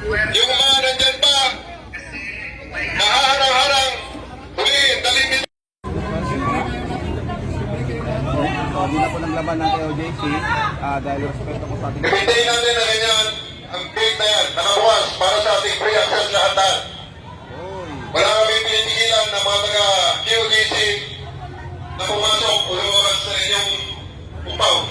Yung mga nandyan pa, nahaharang-harang, huliin, dalhin nila. So, hindi na po naglaban ng KOJC dahil respeto ko sa ating... Ibigay natin na ganyan, ang gate na yan, nakabukas para sa ating free access lahat. Wala kami pinipigilan ng mga taga-QGC na pumasok o lumabas sa inyong upaw.